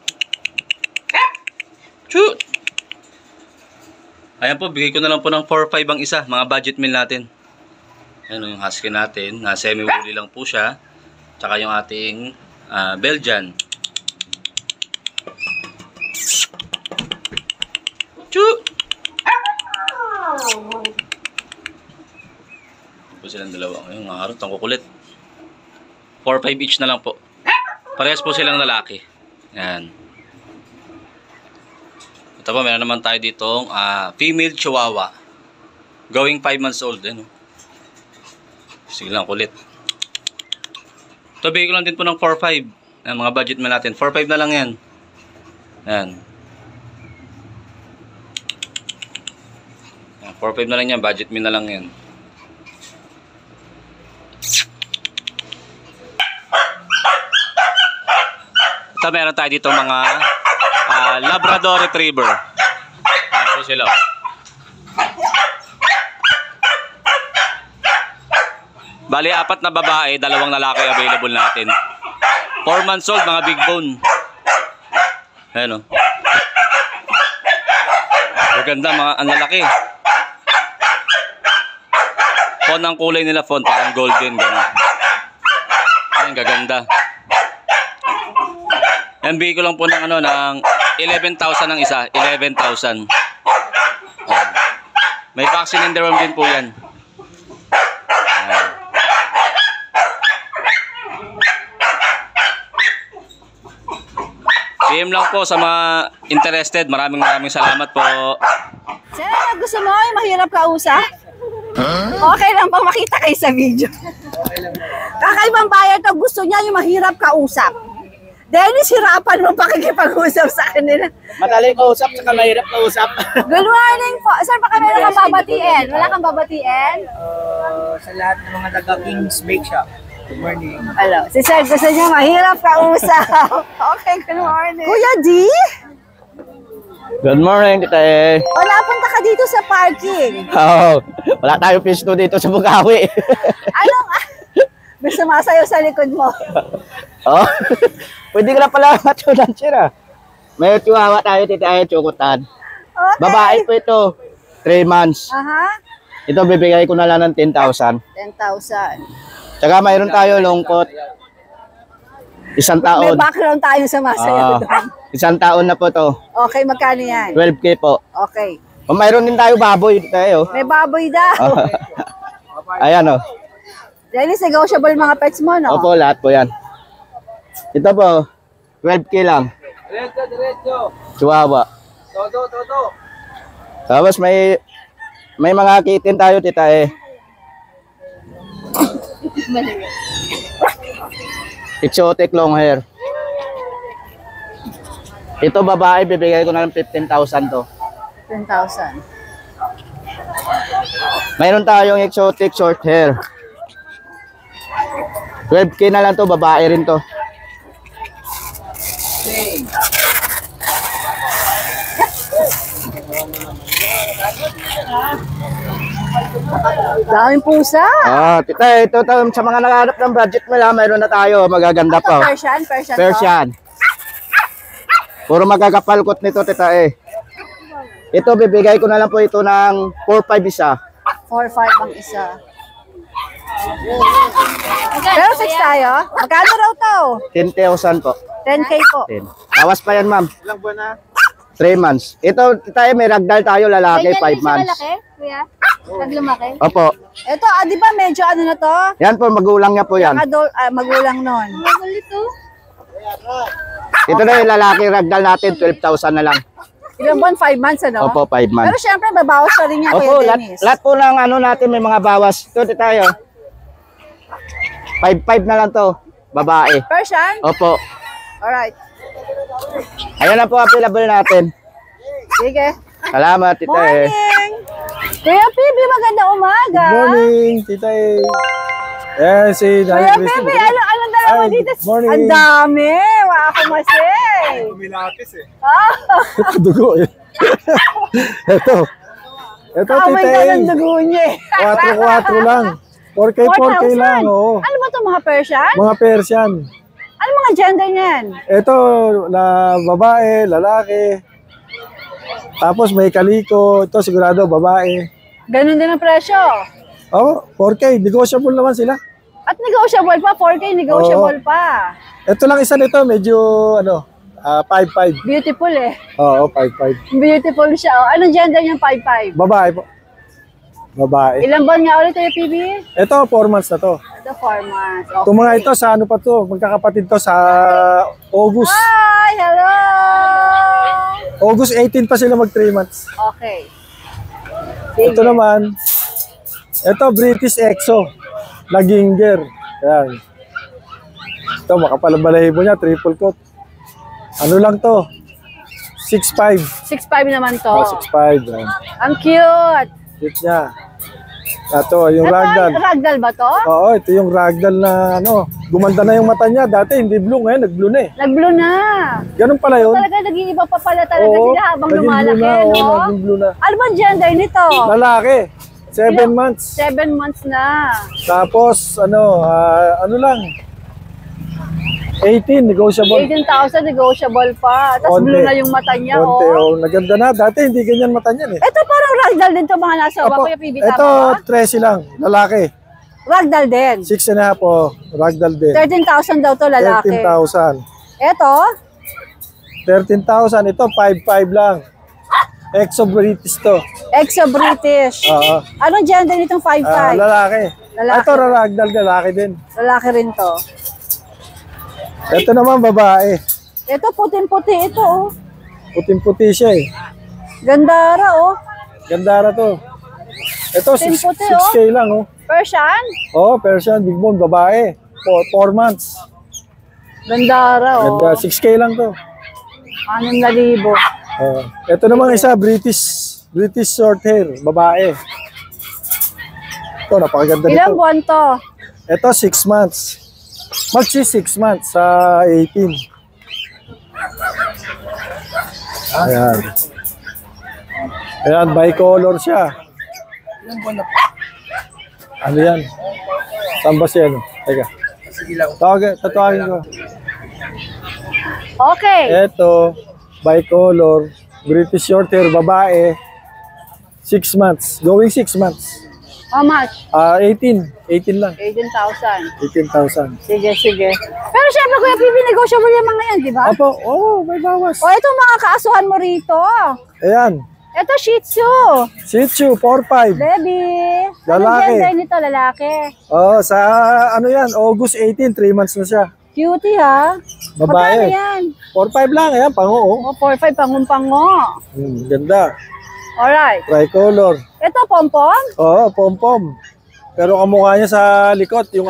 Shoot! Ayan po, bigay ko na lang po ng 4,500 ang isa. Mga budget meal natin. Ayan, oh, yung Husky natin. Na semi-woolly lang po siya. Tsaka yung ating Belgian. Shoot! Po silang dalawa. Ayun, marot. Ang kukulit. 4,500 each na lang po. Parehas po silang lalaki. Yan. Ito po, meron naman tayo ditong female chihuahua. Going 5 months old. Yan, oh. Sige lang, kulit. Ito, bigay ko lang din po ng 4,500. Yan, mga budget mo natin. 4,500 na lang yan. Yan. 4,500 na lang yan. Budget mo na lang yan. Ito, meron tayo dito mga Labrador Retriever. Ito sila. Bali, 4 na babae, 2 lalaki available natin. 4 months old, mga big bone. Ayan, oh. Maganda, mga ang lalaki. Font ang kulay nila, font parang golden, gano'n. Ayan, gaganda. Yan, bigay ko lang po ng, ng 11,000 ang isa. 11,000. May vaccine and deworm din po yan. PM lang po sa mga interested. Maraming salamat po. Sir, gusto mo yung mahirap kausap? Okay lang bang makita kayo sa video? Kakaibang bayad to, gusto niya yung mahirap kausap. Dennis, hirapan mo pakikipag-usap sa kanila. Madaling kausap, saka mahirap kausap. Good morning po. Sir, baka meron kang babatiin? Wala kang babatiin? Sa lahat ng mga taga-King's Bake Shop. Good morning. Hello. Si Sir, gusto niya mahirap kausap. Okay, good morning. Kuya D? Good morning, Tita E. Wala, punta ka dito sa parking. Oo. Wala tayong pisto dito sa Bukawi. Anong? May sumasayaw sa likod mo. Oh. Pwede ka na pala matunan siya. May chihuahua tayo, Tita E, Chukutan. Okay. Babae po ito. 3 months. Aha. Ito bibigay ko na lang ng 10,000. 10,000. Tsaka mayroon tayo lungkot. 1 taon. May background tayo sa masayaw doon. 1 taon na po to. Okay, magkano yan? 12K po. Okay. O mayroon din tayo baboy tayo. May baboy daw. Ayan o. Dennis, negotiable mga pets mo, no? Opo, lahat po yan. Ito po, 12K lang. Diretso. Chihuahua. Todo. Tapos may mga kitten tayo, Tita E. Exotic long hair. Ito babae, bibigay ko na ng 15,000 to. 10,000. Mayroon tayong exotic short hair. 12K na lang to, babae rin to. Daming pusa. Tita, ito sa mga nakahanap ng budget mo lang, mayroon na tayo, magaganda Ito, pa. Persian to. Persian. Puro magagapalkot nito, tita eh. Ito, bibigay ko na lang po ito ng 4-5 isa. 4-5 ang isa. Pero 6 tayo. Magkano raw to? 10,000 po. 10K po. 10. Bawas pa yan, ma'am. Ilang buwan na? 3 months. Ito, tita eh, may ragdoll tayo, lalaki, 5 months. Malaki, kuya? Naglumaki? Opo. Ito, di ba medyo ano na to? Yan po, magulang niya po yan. Magulang nun. Ito na yung lalaki, ragdoll natin, 12,000 na lang. Ilang buwan? 5 months, ano? Opo, 5 months. Pero syempre, babawas pa rin niya, Opo, Kuya Dennis. lahat po ng ano natin, may mga bawas. Ito, tayo. 5-5 na lang to, babae. Persian? Opo. Alright. Ayan na po available natin. Sige. Salamat, tita eh. Morning! Kuya Pibi, maganda umaga. Good morning, tita eh. Yes, si Kuya Pibi, anong dala mo dito? morning. Ang dami. Wala ako masay. Milapis eh. Ah. Dugo eh. Ito. Ito, Kamay tita ka eh. ng dugo niya. 4-4 lang. 4K lang, oo. Ano ba ito, mga Persian? Mga Persian. Ano mga gender niyan? Ito, babae, lalaki. Tapos may kaliko. Ito sigurado, babae. Ganun din ang presyo. Oh, 4K. Negotiable naman sila. At negotiable pa, 4K negotiable pa. Ito lang isa nito, medyo 5-5. Beautiful eh. Oo, 5-5. Beautiful siya. Oh. Anong gender niyan, 5'5"? Babae po. Babae. Ilang buwan nga ulit yung PB? Ito, 4 months na to. Ito, 4 months. Okay. Itong mga ito, sa ano pa to? Magkakapatid to sa August. Hi! Hello! August 18 pa sila mag 3 months. Okay. Sige. Ito naman, ito British Exo. Laginger. Ayan. Ito, makapalabalahibo niya, triple coat. Ano lang to? 6'5". 6'5" naman to. Oh, 6'5". Ayan. Ang cute! Cute niya. Ito, yung ragdoll. Ragdoll ba to? Oo, ito yung ragdoll na gumanda na yung mata niya. Dati hindi blue, ngayon nag-blue na eh. Nag-blue na. Ganun pala yun. Talaga nag-iiba pa pala talaga sila habang naging lumalaki, blue na, no? oo, naging blue na. Ano ba gender nito? Lalaki. 7 months. 7 months na. Tapos, ano lang, 18, negotiable. 18,000 negotiable pa. Tapos blue na yung mata niya, Konti, oh. naganda na. Dati hindi ganyan mata niyan eh. Ito parang ragdoll din to, mga nasa baba. Kuya PB, tama Ito, ba? 13 lang, lalaki. Ragdoll din. 6.5 po, ragdoll din. 13,000 daw to, lalaki. 13,000. Ito? 13,000, ito 5.5 lang. Exo British to. Exo British. Oo. Anong gender nitong 5'5"? Lalaki. Lalaki. Ito, ragdoll, lalaki din. Lalaki rin to. Ito naman, babae. Ito, puting-puti ito, oh. Puting-puti siya eh. Gandara, oh. Gandara to. Ito, Puting-puti, 6K lang, oh. Persian? Oh, Persian, big bone, babae. 4 months. Gandara, oh. Ganda, 6K lang to. 6,000. Ito naman isa, British short hair, babae. Ito, napakaganda nito. Ilang buwan to? Ito, 6 months. Magsi 6 months sa 18. Ayan. Ayan, bicolor siya. Ano yan? Saan ba siya? Teka. Tatawagin ko. Okay. Ito, bicolor, British short hair, babae. 6 months. Going 6 months. How much? 18. 18 lang. 18,000. 18,000. Sige, sige. Pero syempre, Kuya PB, negotiable yung mga yan, di ba? Apo, may bawas. O, ito mga kaasuhan mo rito. Ayan. Ito, Shih Tzu. Shih Tzu, 4-5. Baby. Lalaki. Anong gender nito, lalaki? Sa yan, August 18, 3 months na siya. Cutie, ha? Babae. Magkano yan? 4-5 lang, ayan, pango. O, 4-5, pangun-pango. Ganda. Alright. Tricolor. Ito, pom-pom? Oo, pom-pom. Pero kamukha niya sa likod, yung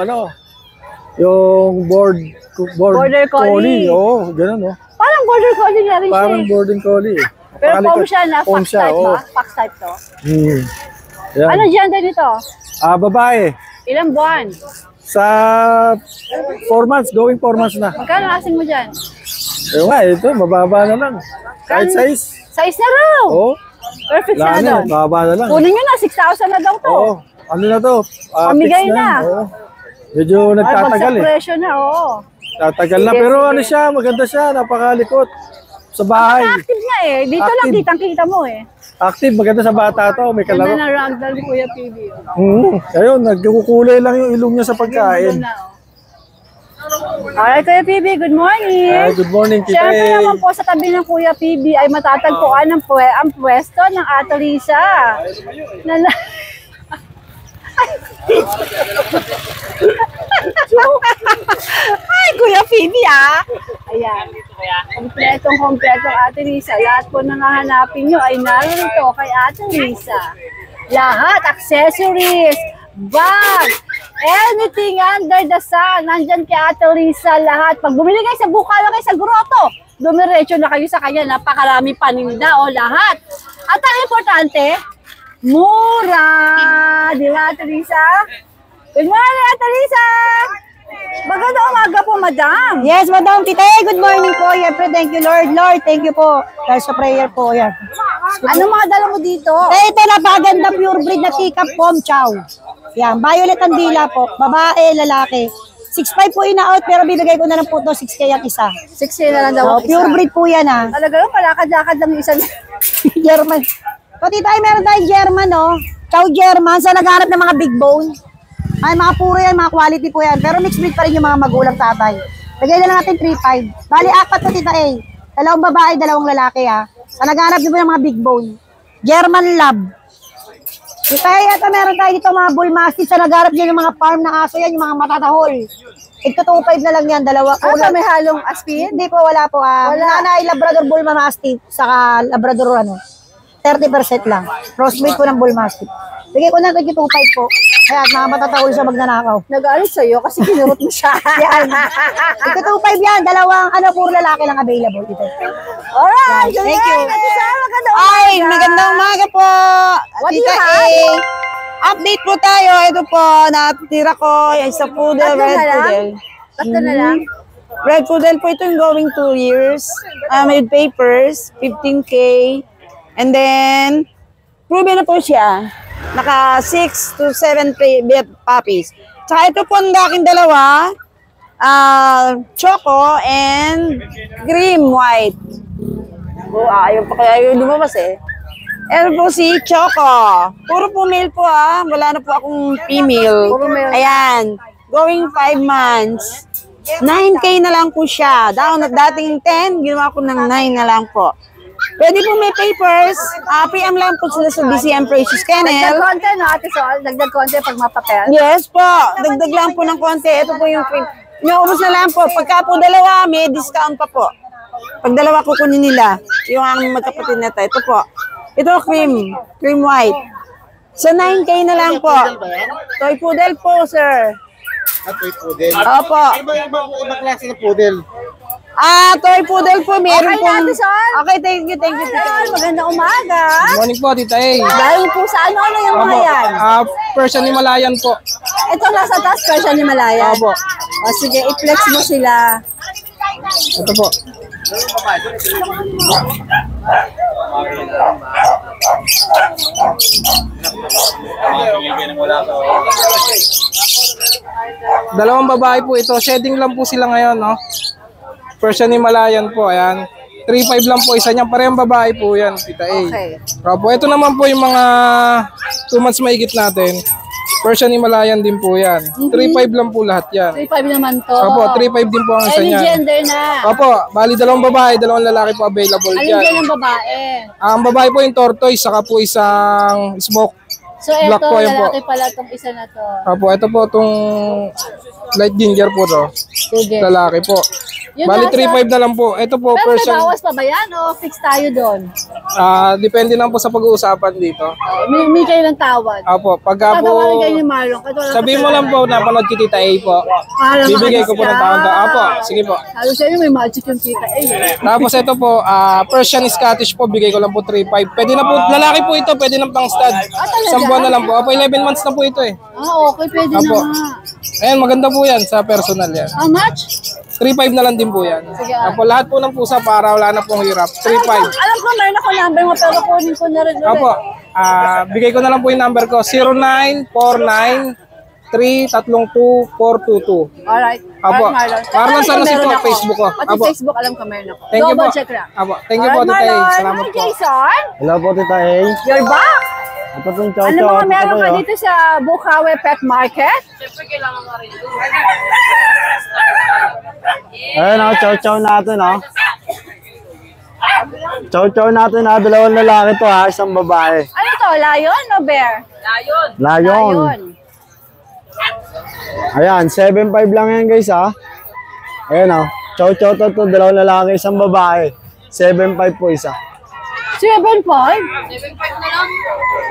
yung border collie. Oo, ganun, oh. Parang border collie na rin siya. Parang border collie. Pero pom siya na, Pom fox siya, type oo. ba? Fox type to. Yan. Anong gender nito? Babae. Ilang buwan? Sa 4 months, going 4 months na. Magkano asing mo dyan? Ito, mababa na lang. Kahit size. Size na raw? Oo. Perfect Wala na na, doon. baba na lang. Kunin nyo na, 6,000 na daw to. Oo. Ano na to? Pamigay Fix na. Oo. Medyo nagtatagal eh. presyo na, oo. Tatagal na. Sige, Pero sige. ano siya, maganda siya. Napakalikot. Sa bahay. Active nga eh. Dito lang Active. kitang-kita mo eh. Active. Maganda sa bata to. May Ganda kalaro. na ragdoll ni Kuya PB. Ayun, nagkukulay lang yung ilong niya sa pagkain. Alright, Kuya PB, good morning. Ay, good morning, Tita Siyempre A. naman po sa tabi ng Kuya PB ay matatagpuan ang pwesto ng Ate Lisa. Ay, Kuya PB Ayan. Kompletong Ate Lisa. Lahat po ng hahanapin nyo ay narito kay Ate Lisa. Lahat, accessories, bag, anything under the sun, nandyan kay Ate Lisa lahat. Pag bumili kayo sa Bukalo, kayo sa Grotto, dumiretso na kayo sa kanya, napakarami paninda o lahat. At ang importante, mura! Di ba, Ate Lisa? Good morning, Ate Lisa! Magandang umaga po, madam. Yes, madam. Tita, good morning po. Siyempre, thank you, Lord. Lord, thank you po. Dahil sa prayer po, yan. Ano mga dala mo dito? Ito, napaganda pure breed na teacup pom chow. Yan, violet ang dila po. Babae, lalaki. 6'5 po ina-out, pero bibigay ko na lang po ito, 6K ang isa. 6K na lang daw. Pure breed po yan, ha. Talaga lang, palakad-lakad lang yung isa. German. Pati tayo, meron tayong German, no? Chow German, sa naghanap ng mga big bone. Ay, mga puro yan, mga quality po yan. Pero mixed breed pa rin yung mga magulang tatay. Lagay na lang natin 3.5. Bali, 4 po, Tita A. 2 babae, 2 lalaki, ha. Sa naghanap din po ng mga big bone. German Lab. Tita A, ito meron tayo dito mga bull mastiff. Sa naghanap din yung mga farm na aso yan, yung mga matatahol. Ito 2.5 na lang yan, 2. May halong aspin? Hindi po, wala po. Wala. Nanay, Labrador Bull Mastiff, saka Labrador 30% lang. Crossbreed po ng Bull Mastiff. Bigay ko na 2.5 po. Kaya mga matatahol siya magnanakaw. Nag-aalis sa'yo kasi kinurot mo siya. Yan. Ito 2.5 yan. Dalawang, puro lalaki lang available dito. Alright. Thank you. Ay, magandang umaga po. What do Tita you A. have? Update po tayo. Ito po, natira ko yung isa poodle, red poodle. Tatlo na lang? Red poodle po ito yung going 2 years. May papers, 15K. And then, proven na po siya. Naka 6 to 7 puppies. Tsaka ito po ang aking dalawa. Choco and cream white. Ayaw pa kaya yung lumabas eh. Ito po si Choco. Puro po male po Wala na po akong female. Ayan. Going 5 months. 9K na lang po siya. Down at dating 10, ginawa ko ng 9 na lang po. Pwede po may papers. PM lang po sila sa BCM Precious Kennel. Dagdag konti, no, Ate Sol? Dagdag konti pag mapapel? Yes po. Dagdag lang po ng konti. Ito po yung cream. Inuubos na lang po. Pagka po dalawa, may discount pa po. Pag dalawa kukunin nila. Yung ang magkapatid na ito. Ito po. Ito cream. Cream white. Sa 9K na lang po. Toy poodle po, sir. Toy poodle? Opo. Ibang klase ng poodle? Toy poodle po. Meron Okay pong... na, Ate Sol? Okay, thank you. Magandang umaga. Morning po, Tita A. Dahil po sa ano yung mga yan? Persian Himalayan po. Ito nasa taas, Persian Himalayan. Opo. O sige, i-flex mo sila. Ito po. Dalawang babae po ito. Shedding lang po sila ngayon, no? Persian Himalayan po, ayan. 3.5 lang po isa niyan. Parehong babae po yan, Tita A. Okay. Opo, ito naman po yung mga 2 months mahigit natin. Persian Himalayan din po yan. 3.5 lang po lahat yan. 3.5 naman to. Opo, 3.5 din po ang isa Any niyan. gender na. Opo, bali 2 babae, 2 lalaki po available Alin dyan. dyan ang babae? Ang babae po yung tortoise, saka po isang smoke. So Black eto, po yan po. lalaki pala itong isa na to. Opo, ito po itong light ginger po to. Sige. Lalaki po. Yung Bali nasa- 3.5 na lang po. Ito po, Pero may person. bawas pa ba yan o fix tayo doon? Depende lang po sa pag-uusapan dito. May kayo ng tawad. Opo, pagka po, Tatawarin kayo ni Marlon. sabihin mo lang po, napanood ki Tita A po. Para Bibigay ko po ng tawad. makadiscount. Opo, sige po. Sabi sa inyo, may magic yung tita. Tapos ito po, Persian Scottish po, bigay ko lang po 3.5. Pwede na po, lalaki po ito, pwede na pang stud. Isang buwan na lang po. Opo, 11 months na po ito eh. Okay, pwede Opo. na nga. Ayan, maganda po yan sa personal yan. How much? 3.5 na lang din po yan. Sige. Apo, lahat po ng pusa para wala na pong hirap. 3.5. Alam ko, meron ako number mo, pero kunin ko na rin ulit. Apo, bigay ko na lang po yung number ko. 0949-332-422. Alright. Apo, Marlon. Marlon San Jose po, Meron ako. Facebook ko. Pati Apo. Facebook, alam ko meron ako. Thank you po. Double check lang. Apo, thank you po, Tita A. Salamat Hi, po. Jason. Hello po, Tita A. You're back. Ito pong chow Ano chow. mga meron ka dito sa Bukawi Pet Market? Ayun o, chow chow natin o. Chow chow natin ha, dalawang lalaki to ha, isang babae. Ano to, lion o bear? Lion. Ayan, 7.5 lang yan guys ha. Ayan o, chow chow to, dalawang lalaki, isang babae. 7.5 po isa. 7.5? 7.5 na lang.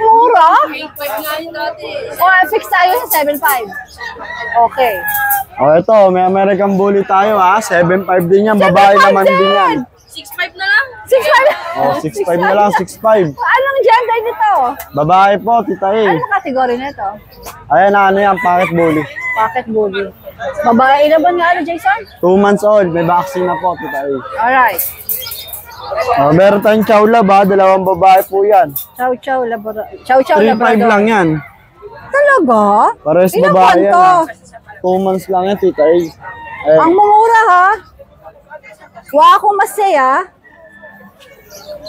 Mura? 8.5 nga yun dati. O, fix tayo sa 7.5. Okay. O ito, may American Bully tayo ha, 7.5 din yan, babae naman din yan. 6.5 na lang? 6.5? O, 6.5 na lang, 6.5. Anong gender nito? Babae po, Tita A. Anong category nito? Ayan na, ano yan, Pocket Bully. Pocket bully. Babae na ba nga ano, Jason? 2 months old, may vaccine na po, Tita A. Alright. Meron tayong chow lab ha, dalawang babae po yan. Chow chow labrador. Chow chow 3.5 labrador. lang yan. Talaga? Pares Ilang babae buwan yan to? ha. 2 months lang yan, Tita A. Ang mumura ha. Huwag akong masaya.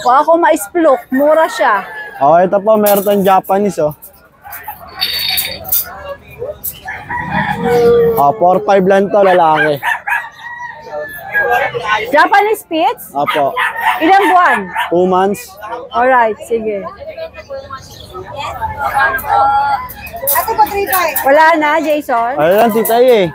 Huwag akong ma-splok. Mura siya. O, ito po, meron tayong Japanese oh. 4.5 lang to, lalaki. Japanese Spitz? Opo. Ilang buwan? 2 months. Alright, sige. Ate po, 3.5. Wala na, Jason? Ayan, Tita A eh.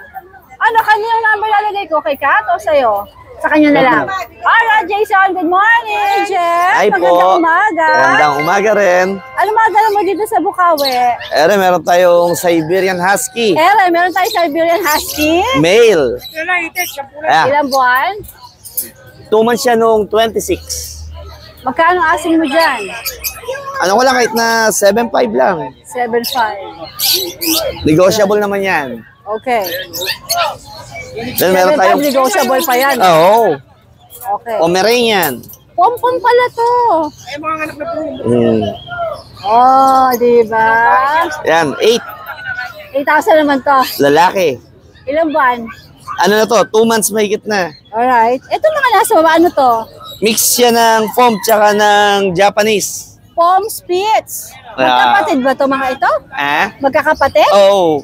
Ano, kaniyang number lalagay ko? Kay Kat o sa'yo? Sa kanya na lang. Alright, Jason. Good morning, Jeff. Hi po. Magandang umaga. Magandang umaga rin. Ano mga dala mo dito sa Bukawi? Meron tayong Siberian Husky. Meron tayong Siberian Husky. Male. Ayan. Ilang buwan? 2 months siya noong 26. Magkano asing mo dyan? Ano ko lang, kahit na 7.5 lang. 7.5. Negotiable naman yan. Okay. Then meron 7.5 tayong... negotiable pa yan. Oo. Okay. Pomeranian. Pompom pala to. Ay, mga anak na po. Oh, di ba? Yan, 8,000 naman to. lalaki. Ilang buwan? Ano na to? 2 months mahigit na. Alright. Ito mga nasa baba, ano to? Mix siya ng foam tsaka ng Japanese. Pom Spitz. Magkapatid ba to mga ito? Magkakapatid? Oo.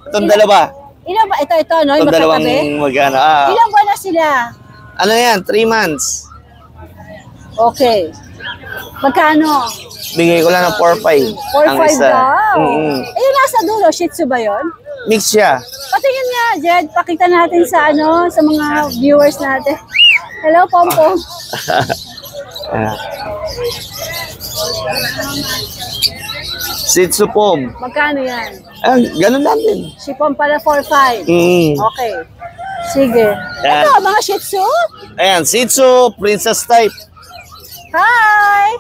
Itong dalawa. Ilan ba? Ito, no? Itong dalawang Magkatabi? magana. Ilang buwan na sila? Ano yan? 3 months. Okay. Magkano? Bigay ko lang ng 4.5. 4.5 daw. Mm-hmm. Yung nasa dulo, Shih Tzu ba yun? Mix siya. Patingin nga, Jed. Pakita natin sa sa mga viewers natin. Hello, Pompom. Shih Tzu Pom. Magkano yan? Ganun lang din. Si Pom pala 4.5. Okay. Sige. Yan. Ito, mga Shih Tzu. Ayan, Shih Tzu, princess type. Hi!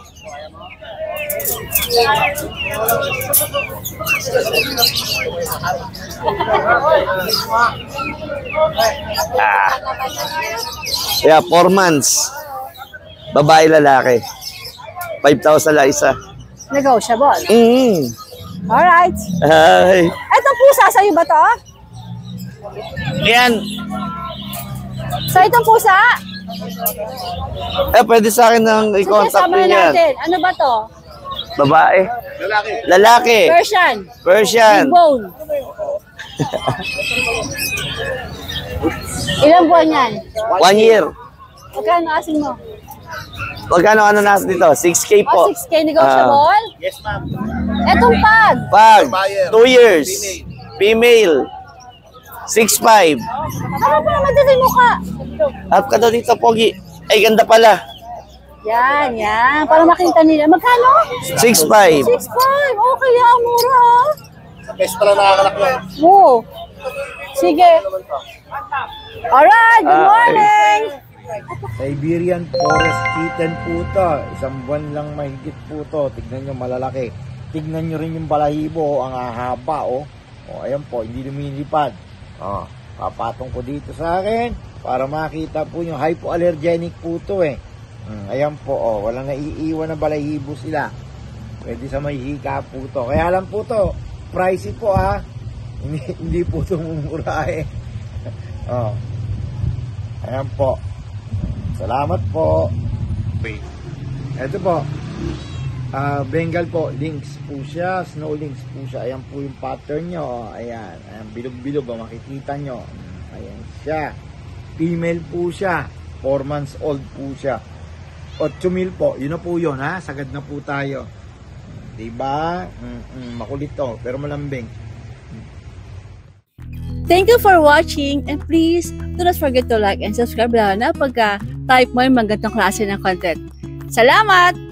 Yeah, 4 months. Babae, lalaki. 5,000 lang isa. Negotiable. Alright. Hi. Ito pusa, sa'yo ba to? Yan. Sa itong pusa? Pwede sa akin nang i-contact sama niyo yan. natin. Ano ba to? Babae. Lalaki. Persian. Persian. Big bone. Ilang buwan yan? 1 year. Magkano asin mo? Magkano ano natin dito? 6K po. 6K negotiable? Yes, ma'am. Etong pag? Pag. 2 years. Female. 6'5". Ano pa naman dito yung mukha? At ka daw dito, Pogi. Ay, ganda pala. Yan, yan. Para makita nila. Magkano? 6'5". 6'5". Okay, ang mura ha. Sa best para nakakalak na. Oo. Sige. Alright, good morning. Siberian Forest Kitten po to. 1 buwan lang mahigit po to. Tignan nyo, malalaki. Tignan nyo rin yung balahibo. Ang haba, oh. O, ayan po, hindi lumilipad. Papatong ko dito sa akin. para makita po nyo. Hypoallergenic po to eh. Ayan po, oh, walang naiiwan na balahibo sila. Pwede sa may hika po to. Kaya lang po to, pricey po ha. Hindi po ito mumura eh. Oh. Ayan po. Salamat po. Ito po. Bengal po, lynx po siya, snow lynx po siya. Ayan po yung pattern nyo. Ayan, ayan bilog-bilog, makikita nyo. Ayan siya. Female po siya. 4 months old po siya. 8,000 po. Yun na po yun ha. Sagad na po tayo. Diba? Makulit to, pero malambing. Thank you for watching and please do not forget to like and subscribe lalo na pagka type mo yung magandang klase ng content. Salamat!